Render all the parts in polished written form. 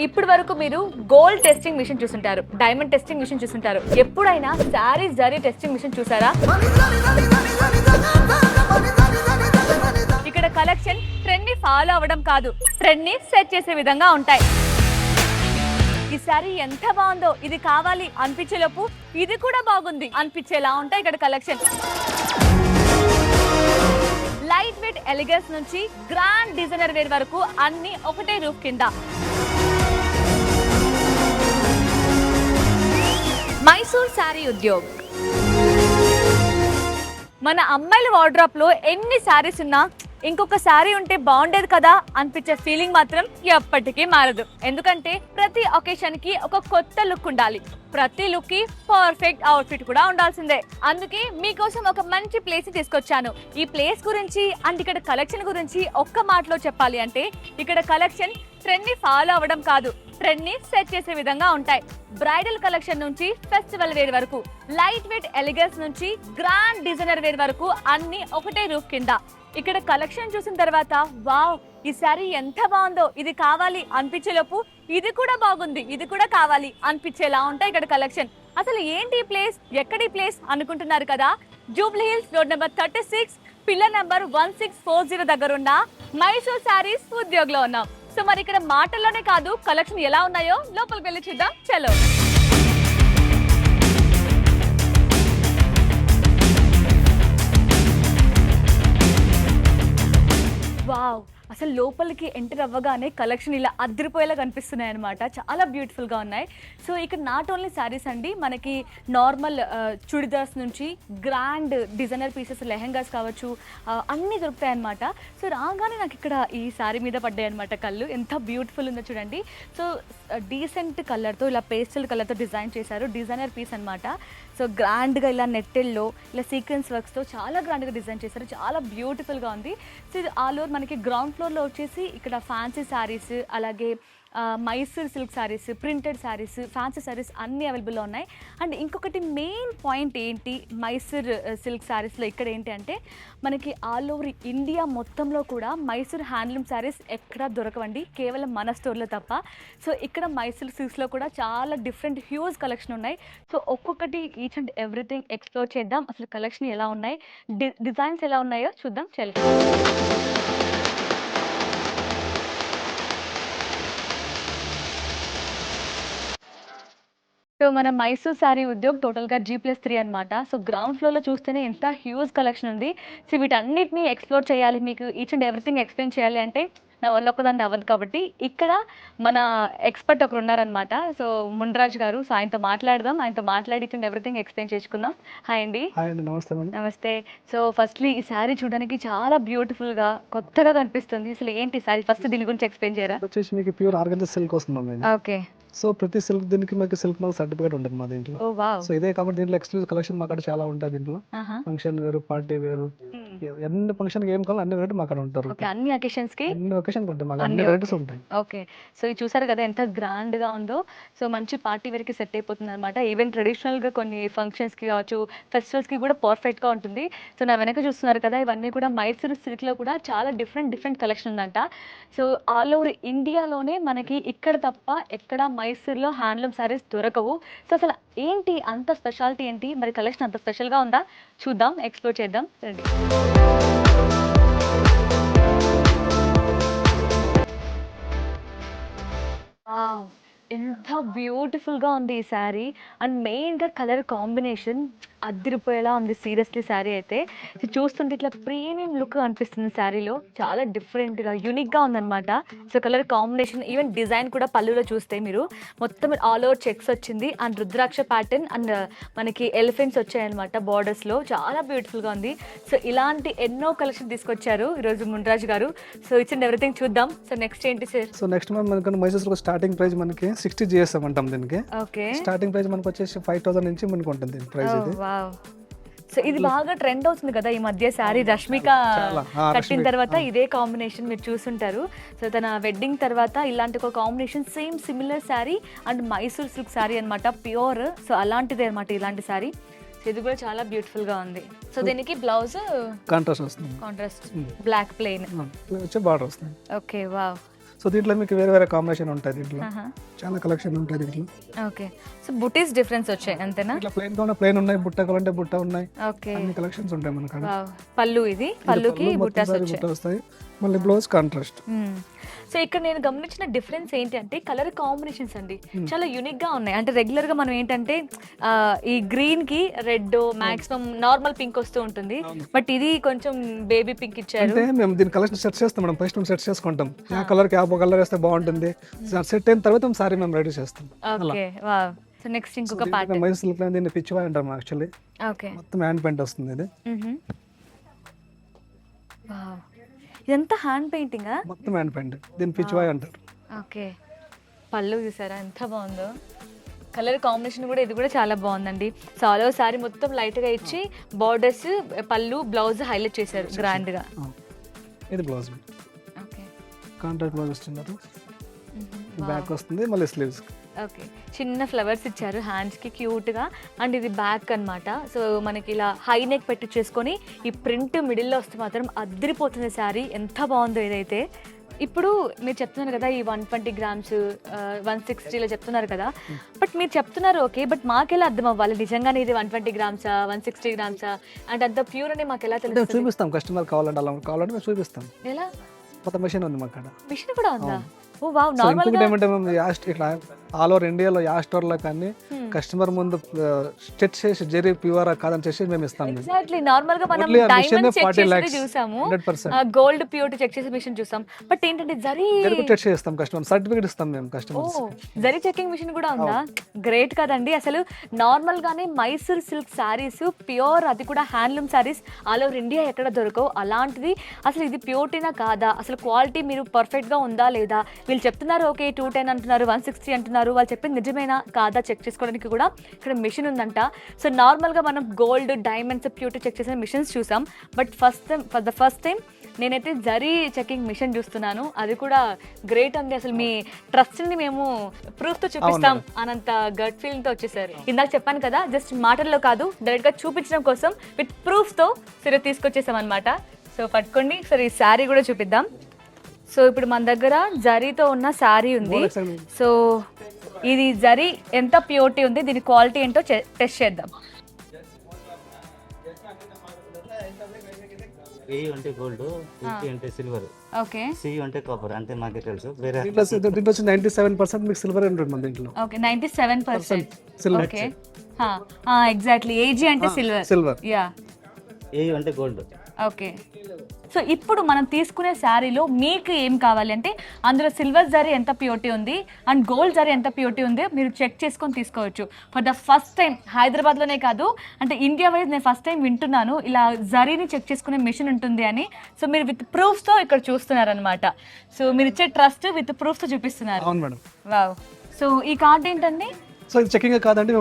ఇప్పటి వరకు మీరు గోల్డ్ టెస్టింగ్ మిషన్ చూసుంటారు, డైమండ్ టెస్టింగ్ మిషన్ చూసుంటారు. ఎప్పుడైనా శారీ జరీ టెస్టింగ్ మిషన్ చూసారా? ఇక్కడ కలెక్షన్ ట్రెండ్ ని ఫాలో అవ్వడం కాదు, ట్రెండ్ ని సెట్ చేసే విధంగా ఉంటాయి. ఈ శారీ ఎంత బాగుందో, ఇది కావాలి అనిపించేలోపు ఇది కూడా బాగుంది అనిపించేలా ఉంటాయి ఇక్కడ కలెక్షన్. లైట్ వెయిట్ ఎలిగెన్స్ నుంచి గ్రాండ్ డిజైనర్ వేర్ వరకు అన్ని ఒకటే రూఫ్ కింద. మైసూర్ శారీ ఉద్యోగ్. మన అమ్మాయిల వార్డ్రాప్ లో ఎన్ని శారీస్ ఉన్నా ఇంకొక శారీ ఉంటే బాగుండేది కదా అనిపించే ఫీలింగ్ మాత్రం ఎప్పటికీ మారదు. ఎందుకంటే ప్రతి ఒకేషన్ కి ఒక కొత్త లుక్ ఉండాలి, ప్రతి లుక్ కి పర్ఫెక్ట్ అవుట్ఫిట్ కూడా ఉండాల్సిందే. అందుకే మీకోసం ఒక మంచి ప్లేస్ తీసుకొచ్చాను. ఈ ప్లేస్ గురించి అండ్ ఇక్కడ కలెక్షన్ గురించి ఒక్క మాటలో చెప్పాలి అంటే, ఇక్కడ కలెక్షన్ ట్రెండ్ ని ఫాలో అవ్వడం కాదు, ట్రెండ్ ని సెట్ చేసే విధంగా ఉంటాయి. బ్రైడల్ కలెక్షన్ నుంచి ఫెస్టివల్ వేర్ వరకు, లైట్ వెయిట్ ఎలిగెన్స్ నుంచి గ్రాండ్ డిజైనర్ వేర్ వరకు అన్ని ఒకటే రూఫ్ కింద. ఇక్కడ కలెక్షన్ చూసిన తర్వాత వావ్, ఈ శారీ ఎంత బాగుందో, ఇది కావాలి అనిపించేలోపు ఇది కూడా బాగుంది, ఇది కూడా కావాలి అనిపించేలా ఉంటాయి ఇక్కడ కలెక్షన్. అసలు ఏంటి ఈ ప్లేస్, ఎక్కడి ప్లేస్ అనుకుంటున్నారు కదా? Jubilee hills road number 36 pillar number 1640 దగ్గర ఉన్న మైసూర్ శారీస్ ఉద్యోగ్ లో ఉన్నాం. సో మరి ఇక్కడ మాటల్లోనే కాదు, కలెక్షన్ ఎలా ఉన్నాయో లోపలికి వెళ్ళి చూద్దాం. చలో. వావ్, అసలు లోపలికి ఎంటర్ అవ్వగానే కలెక్షన్ ఇలా అదిరిపోయేలా కనిపిస్తున్నాయి అనమాట. చాలా బ్యూటిఫుల్గా ఉన్నాయి. సో ఇక్కడ నాట్ ఓన్లీ శారీస్ అండి, మనకి నార్మల్ చుడిదార్స్ నుంచి గ్రాండ్ డిజైనర్ పీసెస్, లెహెంగాస్ కావచ్చు, అన్నీ దొరుకుతాయి అనమాట. సో రాగానే నాకు ఇక్కడ ఈ శారీ మీద పడ్డాయి అనమాట కళ్ళు. ఎంత బ్యూటిఫుల్ ఉందో చూడండి. సో డీసెంట్ కలర్తో, ఇలా పేస్టల్ కలర్తో డిజైన్ చేశారు. డిజైనర్ పీస్ అనమాట. సో గ్రాండ్గా ఇలా నెట్టెల్లో ఇలా సీక్వెన్స్ వర్క్స్తో చాలా గ్రాండ్గా డిజైన్ చేశారు. చాలా బ్యూటిఫుల్గా ఉంది. సో ఇది ఆల్ ఓవర్ మనకి గ్రౌండ్ ఫ్లోర్లో వచ్చేసి ఇక్కడ ఫ్యాన్సీ శారీస్, అలాగే Mysore silk saris, printed saris, fancy saris అన్నీ అవైలబుల్లో ఉన్నాయి. అండ్ ఇంకొకటి మెయిన్ పాయింట్ ఏంటి మైసూర్ సిల్క్ శారీస్లో ఇక్కడ ఏంటి అంటే, మనకి ఆల్ ఓవర్ ఇండియా మొత్తంలో కూడా మైసూర్ హ్యాండ్లూమ్ శారీస్ ఎక్కడా దొరకవండి, కేవలం మన స్టోర్లో తప్ప. సో ఇక్కడ మైసూర్ సిల్క్స్లో కూడా చాలా డిఫరెంట్ హ్యూజ్ కలెక్షన్ ఉన్నాయి. సో ఒక్కొక్కటి ఈచ్ అండ్ ఎవ్రీథింగ్ ఎక్స్ప్లోర్ చేద్దాం. అసలు కలెక్షన్ ఎలా ఉన్నాయి, డిజైన్స్ ఎలా ఉన్నాయో చూద్దాం. చలో. సో మన మైసూర్ శారీ ఉద్యోగ్ టోటల్గా G+3 అనమాట. సో గ్రౌండ్ ఫ్లోర్లో చూస్తేనే ఎంత హ్యూజ్ కలెక్షన్ ఉంది. సో వీటన్నిటిని ఎక్స్ప్లోర్ చేయాలి, మీకు ఈచ్ అండ్ ఎవ్రీథింగ్ ఎక్స్ప్లెయిన్ చేయాలి అంటే నా వల్ల ఒక్కదాన్ని అవ్వదు. కాబట్టి ఇక్కడ మన ఎక్స్పర్ట్ ఒకరు ఉన్నారనమాట. సో మున్రాజ్ గారు. సో ఆయనతో మాట్లాడదాం, ఆయనతో మాట్లాడి ఈచ్ అండ్ ఎవ్రీథింగ్ ఎక్స్ప్లెయిన్ చేసుకుందాం. హాయ్ అండి. నమస్తే మేడం. నమస్తే. సో ఫస్ట్లీ ఈ శారీ చూడడానికి చాలా బ్యూటిఫుల్గా కొత్తగా కనిపిస్తుంది. అసలు ఏంటి శారీ, ఫస్ట్ దీని గురించి ఎక్స్ప్లెయిన్ చేయరా? వచ్చేసి మీకు ప్యూర్ ఆర్గంజా సిల్క్ వస్తుంది మేడం. ఓకే. సో ప్రతి సిల్క్ దీనికి మాకు సిల్క్ మార్క్ సర్టిఫికేట్ ఉంటుంది మా దీంట్లో. ఓ వావ్. సో ఇదే కాబట్టి దీంట్లో ఎక్స్క్లూజివ్ కలెక్షన్ మా అక్కడ చాలా ఉంటుంది. దీంట్లో ఫంక్షన్ వేరు, పార్టీ వేరు, ఎన్ని ఫంక్షన్ ఏం కావాలి అన్ని వెరైటీ మా అక్కడ ఉంటారు. ఓకే, అన్ని అకేషన్స్ కి అన్ని ఒకేషన్ ఉంటాయి మాకు, అన్ని వెరైటీస్ ఉంటాయి. ఓకే. సో ఇది చూసారు కదా ఎంత గ్రాండ్ గా ఉందో. సో మంచి పార్టీ వేర్ కి సెట్ అయిపోతుంది అనమాట. ఈవెన్ ట్రెడిషనల్ గా కొన్ని ఫంక్షన్స్ కి కావచ్చు, ఫెస్టివల్స్ కి కూడా పర్ఫెక్ట్ గా ఉంటుంది. సో నా వెనక చూస్తున్నారు కదా, ఇవన్నీ కూడా మైసూర్ సిల్క్ లో కూడా చాలా డిఫరెంట్ కలెక్షన్ ఉందంట. సో ఆల్ ఓవర్ ఇండియాలోనే మనకి ఇక్కడ తప్ప ఎక్కడ మైసూర్లో హ్యాండ్లూమ్ శారీస్ దొరకవు. సో అసలు ఏంటి అంత స్పెషాలిటీ ఏంటి, మరి కలెక్షన్ అంత స్పెషల్గా ఉందా చూద్దాం, ఎక్స్ప్లోర్ చేద్దాం. రండి. వావ్, ఎంత బ్యూటిఫుల్గా ఉంది ఈ శారీ. అండ్ మెయిన్గా కలర్ కాంబినేషన్ అదిరిపోయేలా ఉంది సీరియస్లీ. శారీ అయితే చూస్తుంటే ఇట్లా ప్రీమియం లుక్ అనిపిస్తుంది శారీలో. చాలా డిఫరెంట్గా యూనిక్గా ఉందన్నమాట. So colour combination, even design కూడా పళ్ళులో చూస్తే మీరు మొత్తం ఆల్ ఓవర్ చెక్స్ వచ్చింది. అండ్ రుద్రాక్ష ప్యాటర్న్ అండ్ మనకి ఎలిఫెంట్స్ వచ్చాయన్నమాట బార్డర్స్లో. చాలా బ్యూటిఫుల్గా ఉంది. సో ఇలాంటి ఎన్నో కలెక్షన్ తీసుకొచ్చారు ఈరోజు మున్రాజ్ గారు. సో ఇట్స్ అండ్ ఎవ్రీథింగ్ చూద్దాం. సో నెక్స్ట్ ఏంటి సార్? సో నెక్స్ట్ మనకి మైసూర్ స్టార్టింగ్ ప్రైస్ మనకి 60 GSM అంటాం దీనికి. ఓకే. స్టార్టింగ్ ప్రైస్ మనకు వచ్చేసి 5000 నుంచి మనకు ఉంటుంది ప్రైస్ ఇది. సో ఇది బాగా ట్రెండ్ అవుతుంది కదా ఈ మధ్య శారీ. రష్మిక కట్టిన తర్వాత ఇదే కాంబినేషన్ మీరు చూసుంటారు. సో తన వెడ్డింగ్ తర్వాత ఇలాంటి ఒక combination same similar sari and Mysore silk sari అనమాట, ప్యూర్. సో అలాంటిదే అనమాట ఇలాంటి శారీ. ఇది కూడా చాలా బ్యూటిఫుల్ గా ఉంది. సో దీనికి బ్లౌజ్ కాంట్రాస్ట్ వస్తుంది, కాంట్రాస్ట్ బ్లాక్ ప్లెయిన్ వచ్చే బార్డర్ వస్తుంది. ఓకే. వావ్. సో దీంట్లో మీకు వేరే వేరే కాంబినేషన్ ఉంటాయి, దీంట్లో చాలా కలెక్షన్ ఉంటాయి దీంట్లో. ఓకే, సో బుటీస్ డిఫరెన్స్ వచ్చాయి అంతేనా? ఇట్లా ప్లెయిన్ కావాలంటే ప్లెయిన్ ఉన్నాయి, బుట్ట కావాలంటే బుట్ట ఉన్నాయి, ఓకే. అన్ని కలెక్షన్స్ ఉంటాయి మన కాడ. పళ్ళు, ఇది పళ్ళుకి బుట్టాస్ వచ్చాయి. బుట్ట వస్తాయి, మళ్ళీ బ్లౌజ్ కాంట్రాస్ట్. సో ఇక్కడ నేను గమనించిన డిఫరెన్స్ ఏంటి అంటే కలర్ కాంబినేషన్స్ అండి చాలా యూనిక్ గా ఉన్నాయి. అంటే రెగ్యులర్ గా మనం ఏంటంటే ఈ గ్రీన్ కి రెడ్ మాక్సిమం నార్మల్ పింక్ వస్తూ ఉంటుంది, బట్ ఇది కొంచెం బేబీ పింక్ ఇచ్చారు. అంటే మేము దీని కలెక్షన్ సెట్ చేస్తాం మేడం, ఫస్ట్ మేము సెట్ చేసుకుంటాం ఆ కలర్ కి ఆ కలర్ వేస్తే బాగుంటుంది, సెట్ అయిన తర్వాత మేము సారీ మేము రెడీ చేస్తాం. Okay, wow. సో నెక్స్ట్ ఇంకొక ప్యాటర్న్ మైసూర్ సిల్క్ దీన్ని పిచ్చివాయ్ అంటాం యాక్చువల్లీ. ఓకే, మొత్తం హ్యాండ్ పెయింట్ వస్తుంది ఇది. వావ్, ఇదంతా హ్యాండ్ పెయింటింగా? మొత్తం హ్యాండ్ పెయింట్, దీన్ని పిచ్చివాయ్ అంటారు. ఓకే, పళ్ళు చూసారా ఎంత బాగుందో, కలర్ కాంబినేషన్ కూడా ఇది కూడా చాలా బాగుందండి. సో ఆల్ ఓవర్ సారీ మొత్తం లైట్ గా ఇచ్చి బార్డర్స్, పళ్ళు, బ్లౌజ్ హైలైట్ చేశారు గ్రాండ్ గా. ఇది బ్లౌజ్, ఓకే, కాంట్రాక్ట్ బ్లౌజ్ వస్తుంది, బ్యాక్ వస్తుంది, మళ్ళీ స్లీవ్స్. ఓకే, చిన్న ఫ్లవర్స్ ఇచ్చారు హ్యాండ్స్ కి క్యూట్ గా, అండ్ ఇది బ్యాక్ అన్నమాట. సో మనకి ఇలా హై నెక్ పెట్టి చేసుకొని ఈ ప్రింట్ మిడిల్లో వస్తే మాత్రం అద్దరిపోతుంది శారీ, ఎంత బాగుందో ఇదైతే. ఇప్పుడు మీరు చెప్తున్నారు కదా ఈ 120 grams 160 చెప్తున్నారు కదా, బట్ మీరు చెప్తున్నారు ఓకే, బట్ మాకెలా అర్థం అవ్వాలి నిజంగానే ఇది 120 grams 160 grams అంటే అంత ప్యూర్ అని మాకు ఎలా తెలుస్తుంది? చూపిస్తాం, కస్టమర్ కావాలంటే అలా కావాలంటే మేము చూపిస్తాం. ఎలా? కొత్త మెషిన్ ఉంది మా కాడ. మిషన్ కూడా ఉందా? ఓ వావ్. నార్మల్ గా ఏమంటే మేము ఇట్లా ఆల్ ఓవర్ ఇండియాలో యా స్టోర్ లో కానీ కస్టమర్ ముందు స్టెచ్ చేసి జెరీ ప్యూర్ కాదని చేసి మేము ఇస్తాం. ఎగ్జాక్ట్లీ, నార్మల్ గా మనం డైమండ్ చెక్ చేసి చూసాము, గోల్డ్ ప్యూరిటీ చెక్ చేసే మిషన్ చూసాం, బట్ ఏంటంటే జరీ చెక్ చేస్తాం, కస్టమర్ సర్టిఫికేట్ ఇస్తాం మేము కస్టమర్స్. జరీ చెకింగ్ మిషన్ కూడా ఉందా? గ్రేట్ కదండి. అసలు నార్మల్ గానే మైసూర్ సిల్క్ సారీస్ ప్యూర్, అది కూడా handloom saris all over India ఎక్కడ దొరకవు, అలాంటిది అసలు ఇది ప్యూరిటీనా కాదా, అసలు క్వాలిటీ మీరు పర్ఫెక్ట్ గా ఉందా లేదా, వీళ్ళు చెప్తున్నారు ఓకే 210 అంటున్నారు 160 అంటున్నారు, వాళ్ళు చెప్పింది నిజమేనా కాదా చెక్ చేసుకోవడానికి కూడా ఇక్కడ మిషన్ ఉందంట. సో నార్మల్ గా మనం గోల్డ్, డైమండ్స్, ప్యూరిటీ చెక్ చేసిన మిషన్స్ చూసాం, but for the first time నేనైతే జరీ చెకింగ్ మిషన్ చూస్తున్నాను, అది కూడా గ్రేట్ అండి. అసలు మీ ట్రస్ట్ ని మేము ప్రూఫ్ తో చూపిస్తాం అనంత గట్ ఫీలింగ్ తో వచ్చేసారు. ఇందాక చెప్పాను కదా, జస్ట్ మాటల్లో కాదు డైరెక్ట్ గా చూపించడం కోసం విత్ ప్రూఫ్ తో సరే తీసుకొచ్చేసాం అనమాట. సో పట్టుకోండి, సరే ఈ శారీ కూడా చూపిద్దాం. సో ఇప్పుడు మన దగ్గర జరీతో ఉన్న శారీ ఉంది. సో ఇది జరీ ఎంత ప్యూరిటీ ఉంది, దీని క్వాలిటీ ఏంటో టెస్ట్ చేద్దాం. ఏ అంటే గోల్డ్, ఫిఫ్టీ అంటే సిల్వర్, ఓకే, సి అంటే కాపర్, అంతే మాకే తెలుసు. వేరే దీంట్లో వచ్చి 97% మీకు సిల్వర్ ఉంటుంది దీంట్లో. Okay, 97% silver. Okay, exactly. AG అంటే సిల్వర్, యా. ఏ అంటే గోల్డ్. ఓకే, సో ఇప్పుడు మనం తీసుకునే శారీలో మీకు ఏం కావాలి అంటే అందులో సిల్వర్ జరీ ఎంత ప్యూరిటీ ఉంది అండ్ గోల్డ్ జరీ ఎంత ప్యూరిటీ ఉంది మీరు చెక్ చేసుకొని తీసుకోవచ్చు. ఫర్ ద ఫస్ట్ టైం హైదరాబాద్లోనే కాదు, అంటే ఇండియా వైజ్ నేను ఫస్ట్ టైం వింటున్నాను ఇలా జరీని చెక్ చేసుకునే మిషన్ ఉంటుంది అని. సో మీరు విత్ ప్రూఫ్తో ఇక్కడ చూస్తున్నారనమాట. సో మీరు ఇచ్చే ట్రస్ట్ విత్ ప్రూఫ్తో చూపిస్తున్నారు. అవును మేడం. వావ్. సో ఈ కార్డ్ ఏంటండి? సో ఇది చెకింగ్ కాదండి,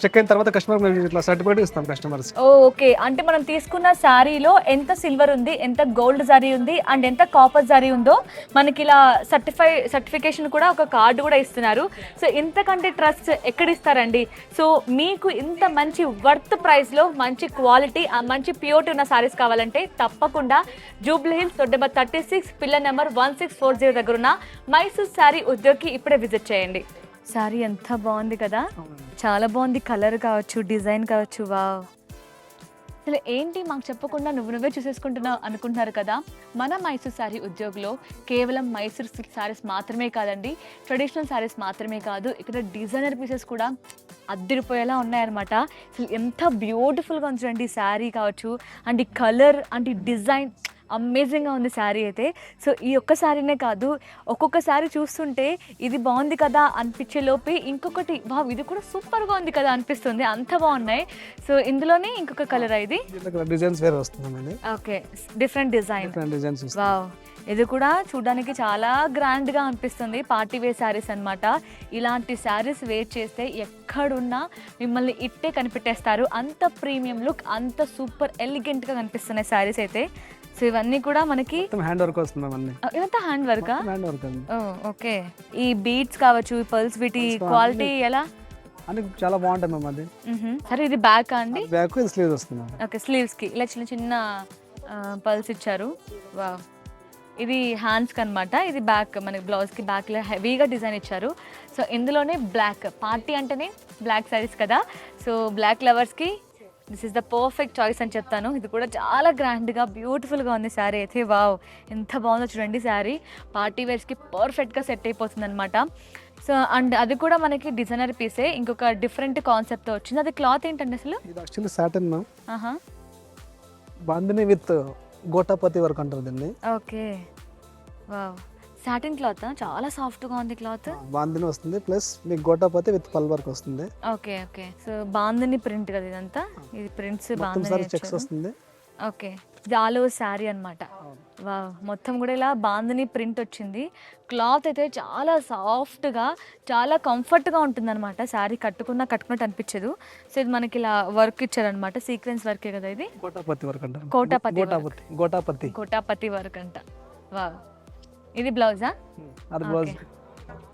చెక్ అయిన తర్వాత కస్టమర్ ఇట్లా సర్టిఫికేట్ ఇస్తాం కస్టమర్స్. ఓకే, అంటే మనం తీసుకున్న శారీలో ఎంత సిల్వర్ ఉంది, ఎంత గోల్డ్ జరీ ఉంది అండ్ ఎంత కాపర్ జరీ ఉందో మనకి ఇలా సర్టిఫికేషన్ కూడా ఒక కార్డు కూడా ఇస్తున్నారు. సో ఇంతకంటే ట్రస్ట్ ఎక్కడ ఇస్తారండి? సో మీకు ఇంత మంచి వర్త్ ప్రైస్లో మంచి క్వాలిటీ, మంచి ప్యూరిటీ ఉన్న శారీస్ కావాలంటే తప్పకుండా Jubilee hills Dodda 36 pillar number 1640 దగ్గర ఉన్న మైసూర్ శారీ ఉద్యోగి ఇప్పుడే విజిట్ చేయండి. శారీ ఎంత బాగుంది కదా, చాలా బాగుంది, కలర్ కావచ్చు, డిజైన్ కావచ్చు. వావ్. అసలు ఏంటి మాకు చెప్పకుండా నువ్వే చూసేసుకుంటున్నావు అనుకుంటున్నారు కదా. మన మైసూర్ శారీ ఉద్యోగంలో కేవలం మైసూర్ సిల్క్ శారీస్ మాత్రమే కాదండి, ట్రెడిషనల్ శారీస్ మాత్రమే కాదు, ఇక్కడ డిజైనర్ పీసెస్ కూడా అద్దరిపోయేలా ఉన్నాయన్నమాట. అసలు ఎంత బ్యూటిఫుల్గా ఉంది చూడండి శారీ కావచ్చు, అండ్ ఈ కలర్ అండ్ ఈ డిజైన్ అమేజింగ్గా ఉంది శారీ అయితే. సో ఈ ఒక్క శారీనే కాదు, ఒక్కొక్క శారీ చూస్తుంటే ఇది బాగుంది కదా అనిపించే లోపే ఇంకొకటి వావ్ ఇది కూడా సూపర్గా ఉంది కదా అనిపిస్తుంది, అంత బాగున్నాయి. సో ఇందులోనే ఇంకొక కలర్ ఇది డిజైన్స్ వేరే వస్తుంది. Okay, different designs. వావ్, ఇది కూడా చూడడానికి చాలా గ్రాండ్గా అనిపిస్తుంది. పార్టీ వేర్ శారీస్ అనమాట. ఇలాంటి శారీస్ వేర్ చేస్తే ఎక్కడున్నా మిమ్మల్ని ఇట్టే కనిపెట్టేస్తారు, అంత ప్రీమియం లుక్, అంత సూపర్ ఎలిగెంట్గా కనిపిస్తున్నాయి శారీస్ అయితే. సో ఇవన్నీ కూడా మనకి హ్యాండ్ వర్క్ వస్తుంది. ఇదంతా హ్యాండ్ వర్క్. ఓకే, ఈ బీడ్స్ కావచ్చు, ఈ పర్ల్స్, వీటి క్వాలిటీ ఎలా? అంటే చాలా బాగుంటుంది మ్యామ్ అది. సరే ఇది బ్యాక్ అండి? బ్యాక్ స్లీవ్స్ వస్తుంది. ఓకే, స్లీవ్స్ కి ఇలా చిన్న చిన్న పర్ల్స్ ఇచ్చారు. వావ్, ఇది హ్యాండ్స్కి అనమాట. ఇది బ్యాక్, మనకి బ్లౌజ్కి బ్యాక్లో హెవీగా డిజైన్ ఇచ్చారు. సో ఇందులోనే బ్లాక్, పార్టీ అంటేనే బ్లాక్ శారీస్ కదా, సో బ్లాక్ లవర్స్కి this is the perfect choice అని చెప్తాను. ఇది కూడా చాలా గ్రాండ్గా బ్యూటిఫుల్గా ఉంది శారీ అయితే. వావ్, ఎంత బాగుందో చూడండి శారీ. పార్టీ వేర్స్కి పర్ఫెక్ట్గా సెట్ అయిపోతుంది అనమాట. సో అండ్ అది కూడా మనకి డిజైనర్ పీసే, ఇంకొక డిఫరెంట్ కాన్సెప్ట్తో వచ్చింది. అది క్లాత్ ఏంటండి అసలు? ఇది యాక్చువల్లీ సాటిన్ మ్యామ్, ఆహా, బాందిని విత్ గోటాపతి వర్క్ అంటారు దీన్ని. ఓకే, వావ్, సాటిన్ క్లాత్ చాలా సాఫ్ట్గా ఉంది క్లాత్. బాందిని వస్తుంది ప్లస్ మీకు గోటాపతి విత్ పల్ వర్క్ వస్తుంది. Okay okay, so bandhani print కదా ఇదంతా, ఇది ప్రింట్స్ మొత్తం సారీ చెక్స్ బాందని. వస్తుంది. ఓకే, ఇది ఆల్ ఓవర్ శారీ అనమాట. వావ్, మొత్తం కూడా ఇలా బాందని ప్రింట్ వచ్చింది. క్లాత్ అయితే చాలా సాఫ్ట్గా, చాలా కంఫర్ట్గా ఉంటుంది అనమాట. శారీ కట్టుకున్నట్టు అనిపించదు. సో ఇది మనకి ఇలా వర్క్ ఇచ్చారనమాట, సీక్వెన్స్ వర్కే కదా ఇది. గోటాపతి వర్క్ అంటారు. కోటాపతి గోటాపతి కోటాపతి వర్క్ అంట. వావ్, ఇది బ్లౌజా? అది బ్లౌజ్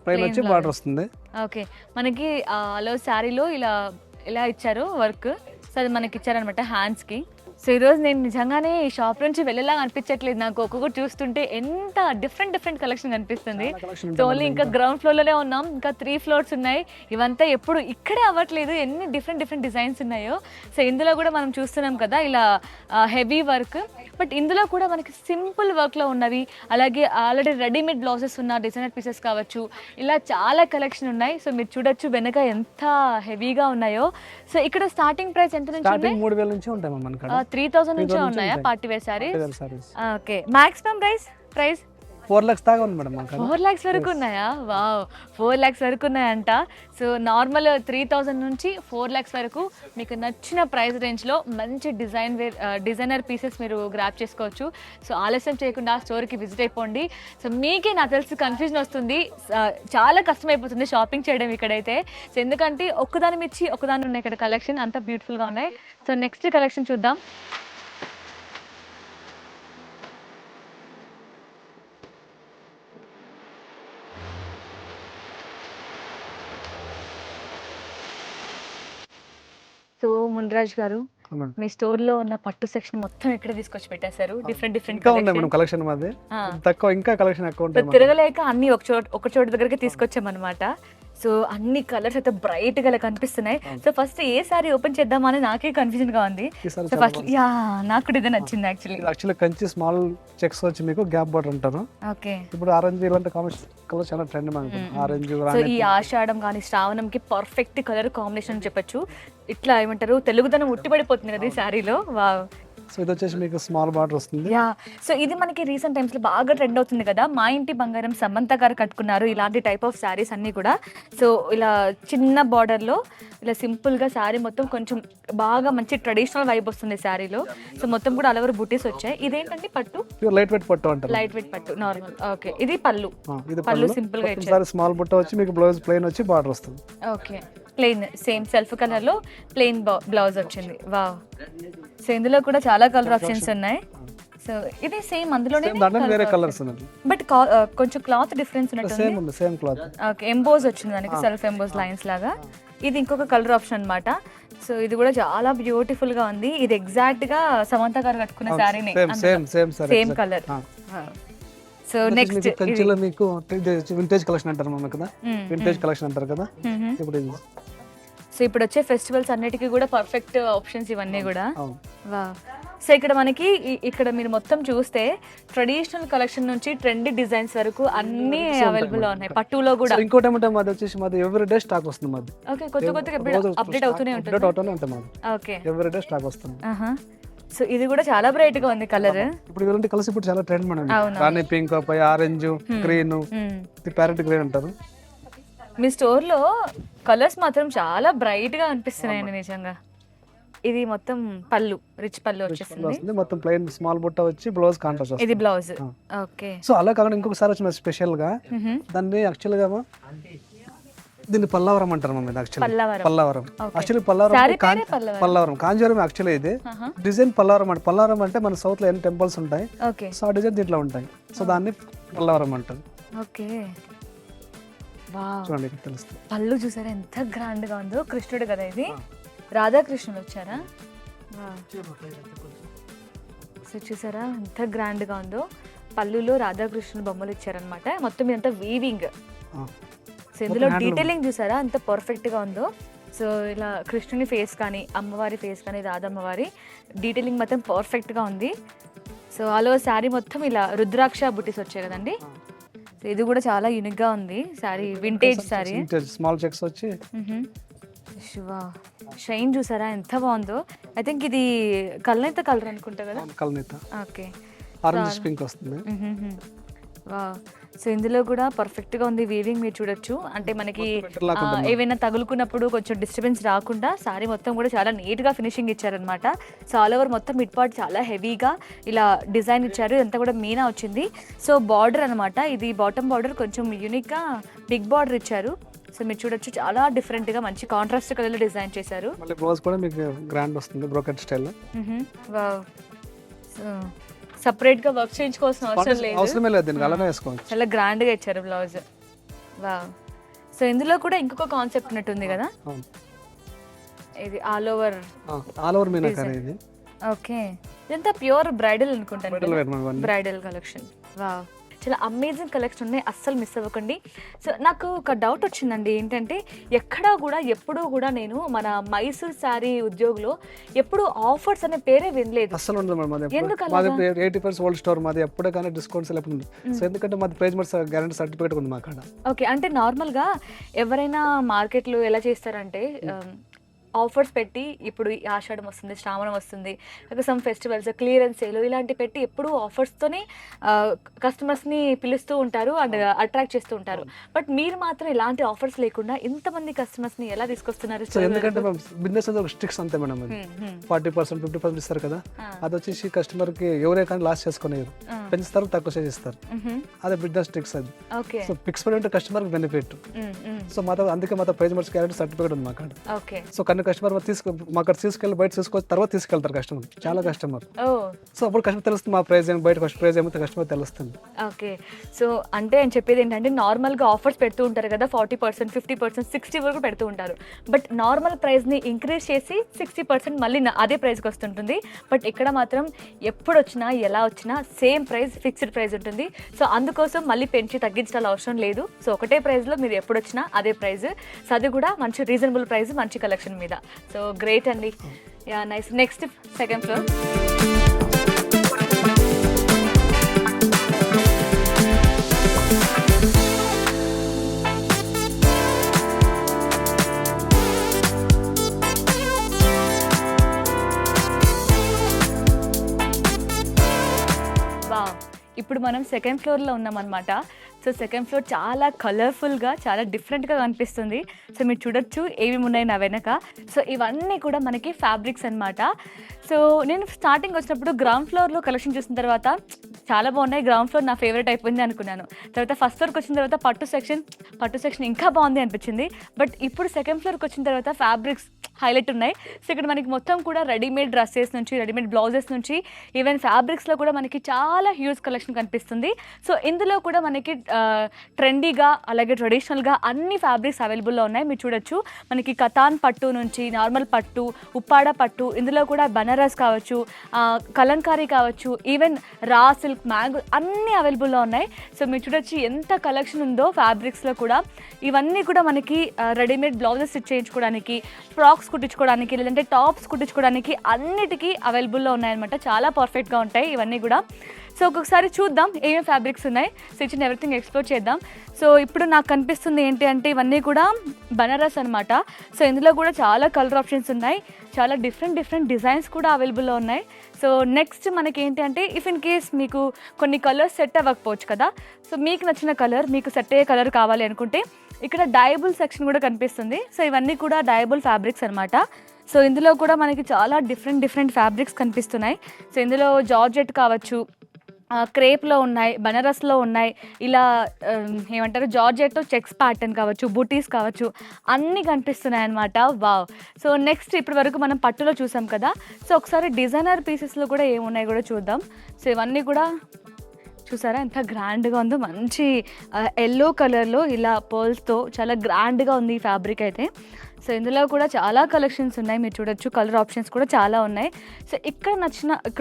పైన వచ్చి బార్డర్ వస్తుంది. ఓకే, మనకి ఆల్ ఓవర్ శారీలో ఇలా ఇచ్చారు వర్క్. సో అది మనకి ఇచ్చారనమాట హ్యాండ్స్కి. సో ఈరోజు నేను నిజంగానే ఈ షాప్ నుంచి వెళ్ళేలాగా అనిపించట్లేదు నాకు. ఒక్కొక్కటి చూస్తుంటే ఎంత డిఫరెంట్ కలెక్షన్ కనిపిస్తుంది. సో ఓన్లీ ఇంకా గ్రౌండ్ ఫ్లోర్లోనే ఉన్నాం, ఇంకా 3 floors ఉన్నాయి. ఇవంతా ఎప్పుడు ఇక్కడే అవ్వట్లేదు, ఎన్ని డిఫరెంట్ డిజైన్స్ ఉన్నాయో. సో ఇందులో కూడా మనం చూస్తున్నాం కదా ఇలా హెవీ వర్క్, బట్ ఇందులో కూడా మనకి సింపుల్ వర్క్లో ఉన్నవి, అలాగే ఆల్రెడీ రెడీమేడ్ బ్లౌజెస్ ఉన్న డిజైనర్ పీసెస్ కావచ్చు, ఇలా చాలా కలెక్షన్ ఉన్నాయి. సో మీరు చూడొచ్చు వెనక ఎంత హెవీగా ఉన్నాయో. సో ఇక్కడ స్టార్టింగ్ ప్రైస్ ఎంత నుంచి ఉన్నాయి? 3000 నుంచి ఉంటాయి మనకి. 3000 నుంచే ఉన్నాయా party wear sarees? Sarees okay, maximum price 4 lakhs దాకా ఉంది మేడం మనకి. 4 lakhs వరకు ఉన్నాయా? వావ్, 4 lakhs వరకు ఉన్నాయంట. సో నార్మల్ 3000 నుంచి 4 lakhs వరకు మీకు నచ్చిన ప్రైస్ రేంజ్లో మంచి డిజైనర్ పీసెస్ మీరు గ్రాప్ చేసుకోవచ్చు. సో ఆలస్యం చేయకుండా స్టోర్కి విజిట్ అయిపోండి. సో మీకే నాకు తెలిసి కన్ఫ్యూజన్ వస్తుంది, చాలా కష్టం అయిపోతుంది షాపింగ్ చేయడం ఇక్కడైతే. సో ఎందుకంటే ఒక్కదాని మించి ఒక్కదాని ఉన్నాయి ఇక్కడ కలెక్షన్, అంతా బ్యూటిఫుల్గా ఉన్నాయి. సో నెక్స్ట్ కలెక్షన్ చూద్దాం. సో మున్రాజ్ గారు, మీ స్టోర్ లో ఉన్న పట్టు సెక్షన్ మొత్తం ఇక్కడ తీసుకొచ్చి పెట్టేశారు. డిఫరెంట్ ఇంకా ఉన్నాయి మేడం కలెక్షన్ మాది. తక్కువ ఇంకా కలెక్షన్ ఎక్కువ ఉంటుంది. తిరగలేక అన్ని ఒక చోటు దగ్గరికి తీసుకొచ్చామన్నమాట. సో అన్ని కలర్స్ అయితే బ్రైట్ గా కనిపిస్తున్నాయి. సో ఫస్ట్ ఏ సారీ ఓపెన్ చేద్దామని నాకే కన్ఫ్యూజన్ గా ఉంది. సో ఫస్ట్ నాకు కూడా ఇదే నచ్చింది యాక్చువల్లీ కంచి స్మాల్ చెక్స్ వచ్చి మీకు గ్యాప్ బార్డర్ అంటారు. ఓకే, ఇప్పుడు ఆరెంజ్ ఇలాంటి కలర్ చాలా ట్రెండ్ మనకి. ఆరెంజ్ సో ఈ ఆషాఢం కానీ శ్రావణంకి పర్ఫెక్ట్ కలర్ కాంబినేషన్ అని చెప్పొచ్చు. ఇట్లా ఏమంటారు, తెలుగుదనం ఉట్టిపడిపోతుంది కదా ఈ శారీలో. వావ్, సో ఇది వచ్చేసి మీకు స్మాల్ బార్డర్ వస్తుంది. యా, సో ఇది మనకి రీసెంట్ టైమ్స్ లో బాగా ట్రెండ్ అవుతుంది కదా. మా ఇంటి బంగారం సమంత గారు కట్టుకున్నారు ఇలాంటి టైప్ ఆఫ్ శారీస్ అన్ని కూడా. సో ఇలా చిన్న బార్డర్ లో ఇలా సింపుల్ గా శారీ మొత్తం కొంచెం బాగా మంచి ట్రెడిషనల్ వైబ్ వస్తుంది శారీలో. సో మొత్తం కూడా ఆల్ ఓవర్ బూటీస్ వచ్చాయి. ఇదేంటండి పట్టు? ప్యూర్ లైట్ వెయిట్ పట్టు అంటారు. లైట్ వెయిట్ పట్టు నార్మల్. ఓకే, ఇది పళ్ళు. ఇది పళ్ళు సింపుల్ గా ఇచ్చారు. స్మాల్ బుట్ట వచ్చి మీకు బ్లౌజ్ ప్లెయిన్ వచ్చి బార్డర్ వస్తుంది. Okay, plain same self colour లో ప్లెయిన్ బ్లౌజ్ వచ్చింది. వావ్, సో ఇందులో కూడా చాలా కలర్ ఆప్షన్స్ ఉన్నాయి. సో ఇది సేమ్ అందులోనే వేరే కలర్స్ ఉన్నాయి, బట్ కొంచెం క్లాత్ డిఫరెన్స్ ఉన్నట్టుంది. Same cloth. ఓకే, ఎంబోజ్ వచ్చింది దానికి, సెల్ఫ్ ఎంబోజ్ లైన్స్ లాగా. ఇది ఇంకొక కలర్ ఆప్షన్ అన్నమాట. సో ఇది కూడా చాలా బ్యూటిఫుల్ గా ఉంది. ఇది ఎగ్జాక్ట్ గా సమంత గారు కట్టుకున్న శారీనే, సేమ్ కలర్. సో నెక్స్ట్ కంచిలో మీకు వింటేజ్ కలెక్షన్ అంటారు మనం కదా, వింటేజ్ కలెక్షన్ అంటారు కదా. ఇప్పుడు సో ఇప్పుడు వచ్చే ఫెస్టివల్స్ అన్నిటికీ కూడా పర్ఫెక్ట్ ఆప్షన్స్ ఇవన్నీ కూడా. వావ్, సో ఇక్కడ మనకి ఇక్కడ మీరు మొత్తం చూస్తే ట్రెడిషనల్ కలెక్షన్ నుంచి ట్రెండీ డిజైన్స్ వరకు అన్ని అవైలబుల్ ఉన్నాయి. పట్టులో కూడా ఇంకోటి ఏమంటే మాది వచ్చేసి మాది ఎవ్రీడే స్టాక్ వస్తుంది మాది. ఓకే, కొత్తగా అప్డేట్ అవుతూనే ఉంటుంది. ఓకే, ఎవ్రీడే స్టాక్ వస్తుంది. సో ఇది కూడా చాలా బ్రైట్ గా ఉంది కలర్. ఇప్పుడు ఇలాంటి కలర్స్ ఇప్పుడు చాలా trend madam. Rani pink, orange, green, parrot green అంటారు. మీ స్టోర్ లో కలర్స్ మాత్రం చాలా బ్రైట్ గా అనిపిస్తున్నాయండి నిజంగా. ఇది మొత్తం పళ్ళు, రిచ్ పళ్ళు వచ్చేసింది. మొత్తం ప్లెయిన్ స్మాల్ బుట్ట వచ్చి బ్లౌజ్ కాంట్రాస్ట్ వస్తుంది. ఇది బ్లౌజ్. ఓకే, సో అలా కాకుండా ఇంకొకసారి వచ్చిన స్పెషల్ గా దాన్ని యాక్చువల్ గా దీన్ని పల్లవరం అంటారు mummy. Pallavaram actually Pallavaram Kanjeevaram actually ఇది డిజైన్ పల్లవరం అంటే. పల్లవరం అంటే మన సౌత్ లో ఎన్ని టెంపుల్స్ ఉంటాయి, సో ఆ డిజైన్ దీంట్లో ఉంటాయి. సో దాన్ని పల్లవరం అంటారు. ఓకే, చూడండి తెలుస్తుంది. పళ్ళు చూసారా ఎంత గ్రాండ్ గా ఉందో. కృష్ణుడు కదా ఇది, రాధాకృష్ణుడు వచ్చారా? సో చూసారా ఎంత గ్రాండ్ గా ఉందో. పళ్ళులో రాధాకృష్ణ బొమ్మలు ఇచ్చారనమాట. మొత్తం ఇదంతా వీవింగ్. ఆ. సో ఇందులో handloom. డీటెయిలింగ్ చూసారా ఎంత పర్ఫెక్ట్గా ఉందో. సో ఇలా కృష్ణుని ఫేస్ కానీ అమ్మవారి ఫేస్ కానీ రాధమ్మవారి డీటెయిలింగ్ మొత్తం పర్ఫెక్ట్గా ఉంది. సో ఆల్ ఓవర్ శారీ మొత్తం ఇలా రుద్రాక్ష బుటీస్ వచ్చాయి కదండి. సో ఇది కూడా చాలా యూనిక్గా ఉంది sari, vintage sari. Small checks వచ్చి శివా షైన్ చూసారా ఎంత బాగుందో. ఐ థింక్ ఇది కల్నేత కలర్ అనుకుంటా కదా. కల్నేత ఓకే, ఆరెంజ్ పింక్ వస్తుంది. వా. సో ఇందులో కూడా పర్ఫెక్ట్గా ఉంది వీవింగ్, మీరు చూడొచ్చు. అంటే మనకి ఏవైనా తగులుకున్నప్పుడు కొంచెం డిస్టర్బెన్స్ రాకుండా సారీ మొత్తం కూడా చాలా నీట్గా ఫినిషింగ్ ఇచ్చారనమాట. సో ఆల్ ఓవర్ మొత్తం మిడ్ పార్ట్ చాలా హెవీగా ఇలా డిజైన్ ఇచ్చారు. ఇదంతా కూడా మీనా వచ్చింది. సో బార్డర్ అనమాట, ఇది బాటమ్ బార్డర్ కొంచెం యూనిక్గా బిగ్ బార్డర్ ఇచ్చారు. సో మీరు చూడొచ్చు చాలా డిఫరెంట్గా మంచి కాంట్రాస్ట్ కలర్లో డిజైన్ చేశారు. మళ్ళీ బ్లౌజ్ కూడా మీకు గ్రాండ్ వస్తుంది బ్రోకెట్ స్టైల్. వావ్. సో సపరేట్గా వర్క్ చేయించుకోవాల్సిన అవసరమే లేదు, దీనికి అలానే వేసుకోవచ్చు. చాలా గ్రాండ్గా ఇచ్చారు బ్లౌజ్. వావ్. సో ఇందులో కూడా ఇంకొక కాన్సెప్ట్ ఉన్నట్టుంది కదా, ఇది ఆల్ ఓవర్ మీనాకారి. ఇది ఓకే, ఇదంతా ప్యూర్ బ్రైడల్ అనుకుంటాను, Bridal బ్రైడల్ కలెక్షన్. వావ్, చాలా అమేజింగ్ కలెక్షన్ ఉన్నాయి, అస్సలు మిస్ అవ్వకండి. సో నాకు ఒక డౌట్ వచ్చిందండి, ఏంటంటే ఎక్కడా కూడా ఎప్పుడూ కూడా నేను మన మైసూర్ శారీ ఉద్యోగులో ఎప్పుడు ఆఫర్స్ అనే పేరే వినలేదు. అస్సలు ఉండదు మేడం. మాది ఎందుకు మాది 80% ఓల్డ్ స్టోర్ మాది, ఎప్పుడే కానీ డిస్కౌంట్స్ ఎప్పుడు ఉంది. సో ఎందుకంటే మాది ప్రైజ్ గ్యారంటీ సర్టిఫికేట్ ఉంది మా కాడ. ఓకే, అంటే నార్మల్గా ఎవరైనా మార్కెట్లో ఎలా చేస్తారంటే ఆఫర్స్ పెట్టి, ఇప్పుడు ఆషాఢం వస్తుంది, శ్రావణం వస్తుంది, సమ్ ఫెస్టివల్స్, క్లియరెన్స్ సేల్ ఇలాంటి పెట్టి ఎప్పుడు ఆఫర్స్తోనే కస్టమర్స్ని పిలుస్తూ ఉంటారు అండ్ అట్రాక్ట్ చేస్తూ ఉంటారు. బట్ మీరు మాత్రం ఇలాంటి ఆఫర్స్ లేకుండా ఇంతమంది కస్టమర్స్ని ఎలా తీసుకొస్తున్నారు? సో ఎందుకంటే బిజినెస్ అనేది ఒక స్టిక్స్ అంతే మేడం. అది 40% 50% ఇస్తారు కదా, అది వచ్చేసి కస్టమర్కి ఎవరే కానీ లాస్ చేసుకునేది పెంచుతారు, తక్కువ చేస్తారు. అదే బిజినెస్ స్టిక్స్ అది. సో ఫిక్స్ పడి ఉంటే కస్టమర్కి బెనిఫిట్. సో మాతో అందుకే మాతో ప్రైజ్ మార్క్స్ గ్యారంటీ సర్టిఫికేట్ ఉంది మా కాడ. సో కానీ కస్టమర్ మా అక్కడ తీసుకెళ్ళి బయట తీసుకొచ్చి తర్వాత తీసుకెళ్తారు కస్టమర్, చాలా కస్టమర్. సో అప్పుడు కస్టమర్ తెలుస్తుంది మా ప్రైస్ ఏమి, బయట ప్రైస్ ఏమో కస్టమర్ తెలుస్తుంది. ఓకే, సో అంటే ఆయన చెప్పేది ఏంటంటే నార్మల్గా ఆఫర్స్ పెడుతూ ఉంటారు కదా, 40%, 50%, 60% వరకు పెడుతూ ఉంటారు. బట్ నార్మల్ ప్రైస్ని ఇంక్రీజ్ చేసి 60% మళ్ళీ అదే ప్రైస్కి వస్తుంటుంది. బట్ ఇక్కడ మాత్రం ఎప్పుడు వచ్చినా ఎలా వచ్చినా సేమ్ ప్రైస్, ఫిక్స్డ్ ప్రైస్ ఉంటుంది. సో అందుకోసం మళ్ళీ పెంచి తగ్గించాల్సిన అవసరం లేదు. సో ఒకటే ప్రైస్లో మీరు ఎప్పుడు వచ్చినా అదే ప్రైస్. సో అది కూడా మంచి రీజనబుల్ ప్రైస్, మంచి కలెక్షన్ మీద. సో గ్రేట్ అండి, yeah nice. Next second floor. ఇప్పుడు మనం సెకండ్ ఫ్లోర్లో ఉన్నామన్నమాట. సో సెకండ్ ఫ్లోర్ చాలా కలర్ఫుల్గా, చాలా డిఫరెంట్గా కనిపిస్తుంది. సో మీరు చూడొచ్చు ఏమేమి ఉన్నాయి నా వెనక. సో ఇవన్నీ కూడా మనకి ఫ్యాబ్రిక్స్ అనమాట. సో నేను స్టార్టింగ్ వచ్చినప్పుడు గ్రౌండ్ ఫ్లోర్లో కలెక్షన్ చూసిన తర్వాత చాలా బాగున్నాయి, గ్రౌండ్ ఫ్లోర్ నా ఫేవరెట్ అయిపోయింది అనుకున్నాను. తర్వాత ఫస్ట్ ఫ్లోర్కి వచ్చిన తర్వాత పట్టు సెక్షన్ ఇంకా బాగుంది అనిపించింది. బట్ ఇప్పుడు సెకండ్ ఫ్లోర్కి వచ్చిన తర్వాత ఫ్యాబ్రిక్స్ హైలైట్ ఉన్నాయి. సో ఇక్కడ మనకి మొత్తం కూడా రెడీమేడ్ డ్రెస్సెస్ నుంచి, రెడీమేడ్ బ్లౌజెస్ నుంచి, ఈవెన్ ఫ్యాబ్రిక్స్లో కూడా మనకి చాలా హ్యూజ్ కలెక్షన్ కనిపిస్తుంది. సో ఇందులో కూడా మనకి ట్రెండీగా అలాగే ట్రెడిషనల్గా అన్ని ఫ్యాబ్రిక్స్ అవైలబుల్లో ఉన్నాయి. మీరు చూడొచ్చు మనకి కతాన్ పట్టు నుంచి నార్మల్ పట్టు, ఉప్పాడ పట్టు, ఇందులో కూడా బనారస్ కావచ్చు, కలంకారీ కావచ్చు, ఈవెన్ రా సిల్క్, మ్యాంగో అన్నీ అవైలబుల్లో ఉన్నాయి. సో మీరు చూడొచ్చు ఎంత కలెక్షన్ ఉందో ఫ్యాబ్రిక్స్లో కూడా. ఇవన్నీ కూడా మనకి రెడీమేడ్ బ్లౌజెస్ స్టిచ్ చేయించుకోవడానికి, ఫ్రాక్స్ కుట్టించుకోవడానికి, లేదంటే టాప్స్ కుట్టించుకోవడానికి అన్నిటికీ అవైలబుల్లో ఉన్నాయన్నమాట. చాలా పర్ఫెక్ట్గా ఉంటాయి ఇవన్నీ కూడా. సో ఒక్కొక్కసారి చూద్దాం ఏమేమి ఫ్యాబ్రిక్స్ ఉన్నాయి, స్టిచ్ అండ్ ఎవ్రీథింగ్ ఎక్స్ప్లోర్ చేద్దాం. సో ఇప్పుడు నాకు కనిపిస్తుంది ఏంటి అంటే ఇవన్నీ కూడా బనారస్ అనమాట. సో ఇందులో కూడా చాలా కలర్ ఆప్షన్స్ ఉన్నాయి, చాలా డిఫరెంట్ డిజైన్స్ కూడా అవైలబుల్లో ఉన్నాయి. సో నెక్స్ట్ మనకి ఏంటి అంటే ఇఫ్ ఇన్ కేస్ మీకు కొన్ని కలర్స్ సెట్ అవ్వకపోవచ్చు కదా, సో మీకు నచ్చిన కలర్, మీకు సెట్ అయ్యే కలర్ కావాలి అనుకుంటే ఇక్కడ డయబుల్ సెక్షన్ కూడా కనిపిస్తుంది. సో ఇవన్నీ కూడా డయబుల్ ఫ్యాబ్రిక్స్ అనమాట. సో ఇందులో కూడా మనకి చాలా డిఫరెంట్ ఫ్యాబ్రిక్స్ కనిపిస్తున్నాయి. సో ఇందులో జార్జెట్ కావచ్చు, క్రేప్లో ఉన్నాయి, బనారస్లో ఉన్నాయి, ఇలా ఏమంటారు జార్జెట్ చెక్స్ ప్యాటర్న్ కావచ్చు, బూటీస్ కావచ్చు, అన్నీ కనిపిస్తున్నాయి అనమాట. వావ్. సో నెక్స్ట్ ఇప్పటి వరకు మనం పట్టులో చూసాం కదా, సో ఒకసారి డిజైనర్ పీసెస్లో కూడా ఏమున్నాయి కూడా చూద్దాం. సో ఇవన్నీ కూడా చూసారా ఎంత గ్రాండ్గా ఉందో, మంచి ఎల్లో కలర్లో ఇలా పర్ల్స్తో చాలా గ్రాండ్గా ఉంది ఈ ఫ్యాబ్రిక్ అయితే. సో ఇందులో కూడా చాలా కలెక్షన్స్ ఉన్నాయి, మీరు చూడొచ్చు. కలర్ ఆప్షన్స్ కూడా చాలా ఉన్నాయి. సో ఇక్కడ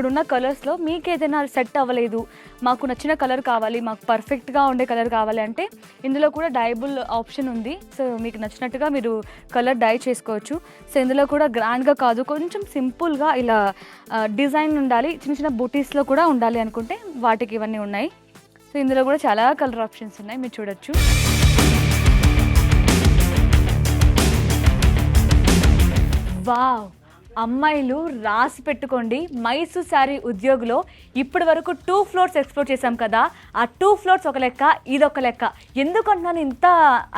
ఉన్న కలర్స్లో మీకు ఏదైనా సెట్ అవ్వలేదు, మాకు నచ్చిన కలర్ కావాలి, మాకు పర్ఫెక్ట్గా ఉండే కలర్ కావాలి అంటే ఇందులో కూడా డైబుల్ ఆప్షన్ ఉంది. సో మీకు నచ్చినట్టుగా మీరు కలర్ డై చేసుకోవచ్చు. సో ఇందులో కూడా గ్రాండ్గా కాదు, కొంచెం సింపుల్గా ఇలా డిజైన్ ఉండాలి, చిన్న చిన్న బూటీస్లో కూడా ఉండాలి అనుకుంటే వాటికి ఇవన్నీ ఉన్నాయి. సో ఇందులో కూడా చాలా కలర్ ఆప్షన్స్ ఉన్నాయి, మీరు చూడొచ్చు. వావ్, అమ్మాయిలు రాసి పెట్టుకోండి, మైసూర్ శారీ ఉద్యోగులో ఇప్పటి వరకు 2 ఫ్లోర్స్ ఎక్స్ప్లోర్ చేశాం కదా. ఆ 2 ఫ్లోర్స్ ఒక లెక్క, ఇదొక లెక్క. ఎందుకంటున్నాను ఇంత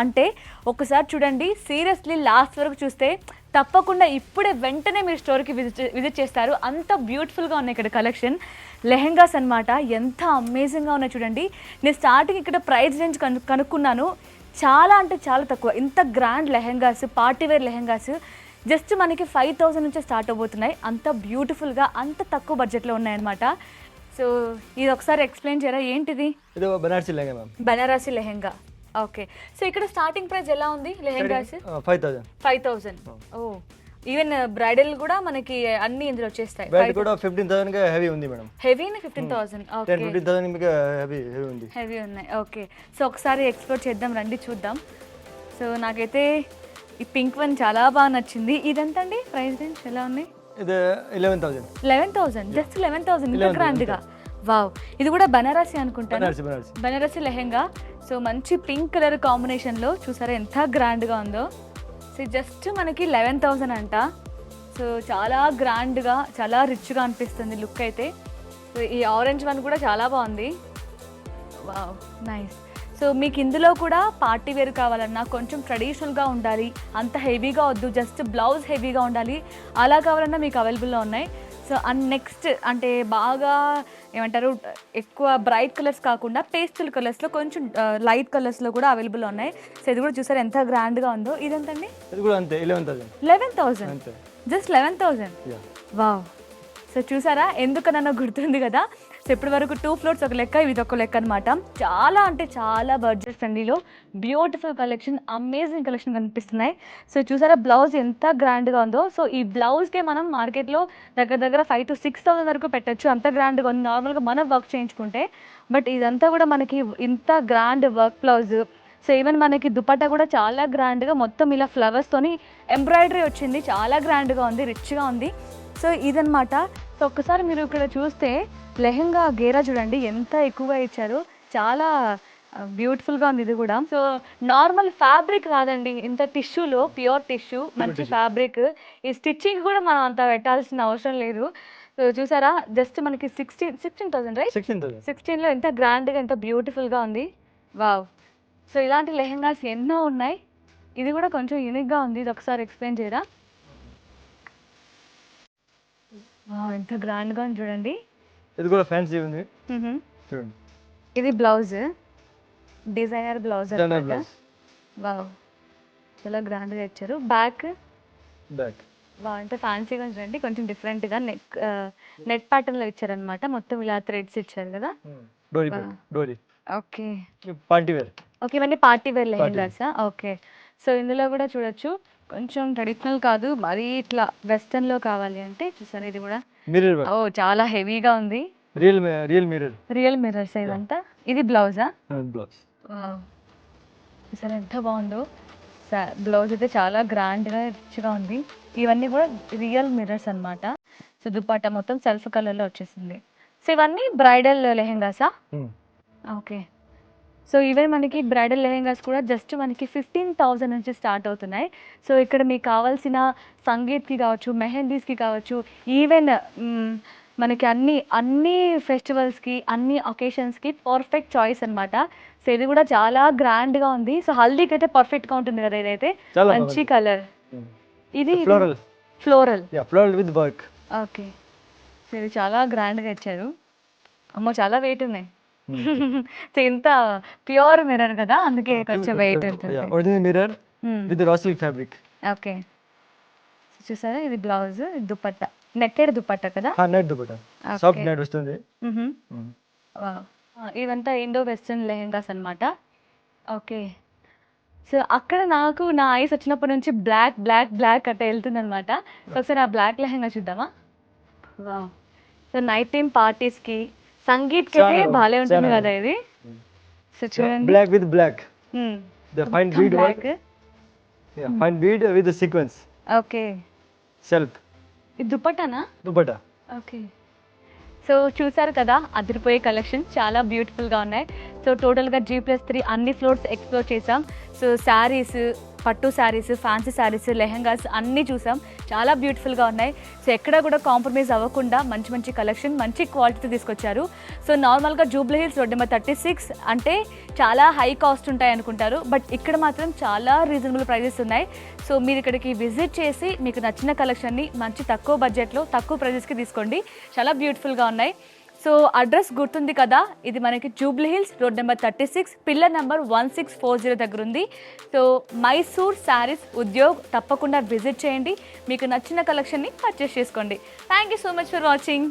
అంటే, ఒకసారి చూడండి, సీరియస్లీ లాస్ట్ వరకు చూస్తే తప్పకుండా ఇప్పుడే వెంటనే మీరు స్టోర్కి విజిట్ చేస్తారు. అంత బ్యూటిఫుల్గా ఉన్నాయి ఇక్కడ కలెక్షన్. లెహెంగాస్ అనమాట, ఎంత అమేజింగ్గా ఉన్నాయి చూడండి. నేను స్టార్టింగ్ ఇక్కడ ప్రైస్ రేంజ్ కనుక్కున్నాను, చాలా అంటే చాలా తక్కువ. ఇంత grand lehengas, party wear lehengas just మనకి 5,000 నుంచే స్టార్ట్ అవబోతున్నాయి. అంత బ్యూటిఫుల్గా, అంత తక్కువ బడ్జెట్లో ఉన్నాయన్నమాట. సో ఇది ఒకసారి ఎక్స్ప్లెయిన్ చేయరా, ఏంటిది? ఇది Banarasi lehenga ma'am. Banarasi lehenga, okay. So ఇక్కడ స్టార్టింగ్ ప్రైస్ ఎలా ఉంది లెహెంగాస్? 5,000. ఓ, ఈవెన్ బ్రైడల్ కూడా మనకి అన్ని ఇందులో వచ్చేస్తాయి. బయట కూడా 15,000 గా హెవీ ఉంది మేడం. హెవీని 15,000, ఓకే. 15,000 మీకు హెవీ ఉంది. హెవీ ఉన్నాయి, ఓకే. సో ఒకసారి ఎక్స్ప్లోర్ చేద్దాం, రండి చూద్దాం. సో నాకైతే ఈ పింక్ వన్ చాలా బాగా నచ్చింది. ఇదంతా అండి ప్రైస్ రేంజ్ ఎలా ఉన్నాయి? ఇది 11,000. 11,000, జస్ట్ 11,000, ఇంత గ్రాండ్గా. వావ్, ఇది కూడా బనారసి అనుకుంటాను. బనారసి బనారసి లెహెంగా. సో మంచి పింక్ కలర్ కాంబినేషన్లో చూసారా ఎంత గ్రాండ్గా ఉందో. సో జస్ట్ మనకి 11,000 అంట. సో చాలా గ్రాండ్గా, చాలా రిచ్గా అనిపిస్తుంది లుక్ అయితే. సో ఈ ఆరెంజ్ వన్ కూడా చాలా బాగుంది. Wow, nice. సో మీకు ఇందులో కూడా పార్టీ వేర్ కావాలన్నా, కొంచెం ట్రెడిషనల్గా ఉండాలి, అంత హెవీగా వద్దు, జస్ట్ బ్లౌజ్ హెవీగా ఉండాలి, అలా కావాలన్నా మీకు అవైలబుల్లో ఉన్నాయి. సో అండ్ నెక్స్ట్ అంటే బాగా ఏమంటారు, ఎక్కువ బ్రైట్ కలర్స్ కాకుండా పేస్టల్ కలర్స్లో, కొంచెం లైట్ కలర్స్లో కూడా అవైలబుల్ ఉన్నాయి. సో ఇది కూడా చూసారు ఎంత గ్రాండ్గా ఉందో. ఇదంతండి? ఇది కూడా అంతే 11,000. 11,000, జస్ట్ 11,000. వావ్. సో చూసారా, ఎందుకనన్నా గుర్తుంది కదా. సో ఇప్పటి వరకు 2 ఫ్లోర్స్ ఒక లెక్క, ఇది ఒక లెక్క అనమాట. చాలా అంటే చాలా బడ్జెట్ ఫ్రెండ్లీలో బ్యూటిఫుల్ కలెక్షన్, అమేజింగ్ కలెక్షన్ కనిపిస్తున్నాయి. సో చూసారా బ్లౌజ్ ఎంత గ్రాండ్గా ఉందో. సో ఈ బ్లౌజ్కే మనం మార్కెట్లో దగ్గర 5,000 to 6,000 వరకు పెట్టచ్చు, అంత గ్రాండ్గా ఉంది నార్మల్గా మనం వర్క్ చేయించుకుంటే. బట్ ఇదంతా కూడా మనకి ఇంత grand work blouse. So even మనకి దుపట్టా కూడా చాలా గ్రాండ్గా, మొత్తం ఇలా ఫ్లవర్స్తోని ఎంబ్రాయిడరీ వచ్చింది, చాలా గ్రాండ్గా ఉంది, రిచ్గా ఉంది. సో ఇదనమాట. సో ఒక్కసారి మీరు ఇక్కడ చూస్తే లెహెంగా గేరా చూడండి ఎంత ఎక్కువగా ఇచ్చారు, చాలా బ్యూటిఫుల్గా ఉంది ఇది కూడా. సో నార్మల్ ఫ్యాబ్రిక్ కాదండి, ఇంత టిష్యూలో, ప్యూర్ టిష్యూ, మంచి ఫ్యాబ్రిక్. ఈ స్టిచ్చింగ్ కూడా మనం అంత పెట్టాల్సిన అవసరం లేదు. సో చూసారా, జస్ట్ మనకి 16,000 రైట్? 16లో ఎంత గ్రాండ్గా, ఎంత బ్యూటిఫుల్గా ఉంది. వావ్. సో ఇలాంటి లెహెంగాస్ ఎన్నో ఉన్నాయి. ఇది కూడా కొంచెం యూనిక్గా ఉంది, ఇది ఒకసారి ఎక్స్ప్లెయిన్ చేయరా? ఎంత గ్రాండ్గా ఉంది చూడండి. ఇది కూడా ఫ్యాన్సీ ఉంది చూడండి. ఇది బ్లౌజ్, డిజైనర్ బ్లౌజ్. వావ్, చాలా గ్రాండ్గా ఇచ్చారు. బ్యాక్ వావ్, ఎంత ఫ్యాన్సీగా ఉంది చూడండి, కొంచెం డిఫరెంట్గా నెట్ ప్యాటర్న్లో ఇచ్చారనమాట. మొత్తం ఇలా థ్రెడ్స్ ఇచ్చారు కదా. Okay, party wear. ఓకే, ఇవన్నీ పార్టీ వేర్ లెహెంగాసా? ఓకే. సో ఇందులో కూడా చూడొచ్చు, కొంచెం ట్రెడిషనల్ కాదు, మరీ ఇట్లా వెస్టర్న్లో కావాలి అంటే చూసారు. ఇది కూడా మిర్రర్. ఓ, చాలా హెవీగా ఉంది. రియల్ మిర్రర్స్ ఇదంతా. ఇది బ్లౌజా? బ్లౌజ్. చూసారు ఎంత బాగుందో. బ్లౌజ్ అయితే చాలా గ్రాండ్గా, రిచ్గా ఉంది. ఇవన్నీ కూడా రియల్ మిర్రర్స్ అన్నమాట. సో దుపట్టా మొత్తం సెల్ఫ్ కలర్లో వచ్చేసింది. సో ఇవన్నీ బ్రైడల్ లెహెంగాసా? ఓకే. సో ఈవెన్ మనకి బ్రైడల్ లెహెంగాస్ కూడా జస్ట్ మనకి 15,000 నుంచి స్టార్ట్ అవుతున్నాయి. సో ఇక్కడ మీకు కావాల్సిన సంగీత్కి కావచ్చు, మెహందీస్కి కావచ్చు, ఈవెన్ మనకి అన్ని ఫెస్టివల్స్కి, అన్ని ఒకేషన్స్కి పర్ఫెక్ట్ చాయిస్ అనమాట. సో ఇది కూడా చాలా గ్రాండ్గా ఉంది. సో హల్దీకి అయితే పర్ఫెక్ట్గా ఉంటుంది కదా ఇదైతే. మంచి కలర్. ఇది floral with work. Okay. So ఇది చాలా గ్రాండ్గా ఇచ్చారు. అమ్మో, చాలా వెయిట్ ఉన్నాయి. సో ఇంత ప్యూర్ మిర్రర్ కదా, అందుకే కొంచెం వెయిట్ ఉంటుంది. Original mirror with raw silk fabric. Okay. చూసారా, ఇది బ్లౌజ్, దుపట్టా నెట్టెడ్ దుపట్టా కదా. నెట్ దుపట్టా, సాఫ్ట్ నెట్ వస్తుంది. ఇవంతా ఇండో వెస్టర్న్ లెహెంగాస్ అన్నమాట. ఓకే. సో అక్కడ నాకు నా ఐస్ వచ్చినప్పటి నుంచి బ్లాక్ బ్లాక్ బ్లాక్ అట్లా వెళ్తుంది అనమాట. సో ఒకసారి ఆ బ్లాక్ లెహంగా చూద్దామా. వావ్. సో నైట్ టైం పార్టీస్కి సంగీత్కి అయితే చాలా బాగానే ఉంటుంది చాలా. కదా ఇది. సో చూడండి. Black with black. The fine bead work. Black. Yeah, fine bead with the sequence. Okay. Self. ఇది దుపట్టానా? Dupatta. ఓకే. సో చూసారు కదా అదిరిపోయే కలెక్షన్ చాలా బ్యూటిఫుల్గా ఉన్నాయి. సో టోటల్గా G+3 అన్ని ఫ్లోర్స్ ఎక్స్ప్లోర్ చేసాం. సో శారీస్, పట్టు శారీస్, ఫ్యాన్సీ శారీస్, లెహంగాస్ అన్నీ చూసాం. చాలా బ్యూటిఫుల్గా ఉన్నాయి. సో ఎక్కడ కూడా కాంప్రమైజ్ అవ్వకుండా మంచి మంచి కలెక్షన్, మంచి క్వాలిటీతో తీసుకొచ్చారు. సో నార్మల్గా జూబ్లీ హిల్స్ రోడ్ నెంబర్ 36 అంటే చాలా హై కాస్ట్ ఉంటాయి అనుకుంటారు, బట్ ఇక్కడ మాత్రం చాలా రీజనబుల్ ప్రైజెస్ ఉన్నాయి. సో మీరు ఇక్కడికి విజిట్ చేసి మీకు నచ్చిన కలెక్షన్ని మంచి తక్కువ బడ్జెట్లో తక్కువ ప్రైజెస్కి తీసుకోండి. చాలా బ్యూటిఫుల్గా ఉన్నాయి. సో అడ్రస్ గుర్తుంది కదా, ఇది మనకి Jubilee hills road number 36 pillar number 1640 దగ్గర ఉంది. సో మైసూర్ శారీస్ ఉద్యోగ్ తప్పకుండా విజిట్ చేయండి. మీకు నచ్చిన కలెక్షన్ని పర్చేస్ చేసుకోండి. Thank you so much for watching.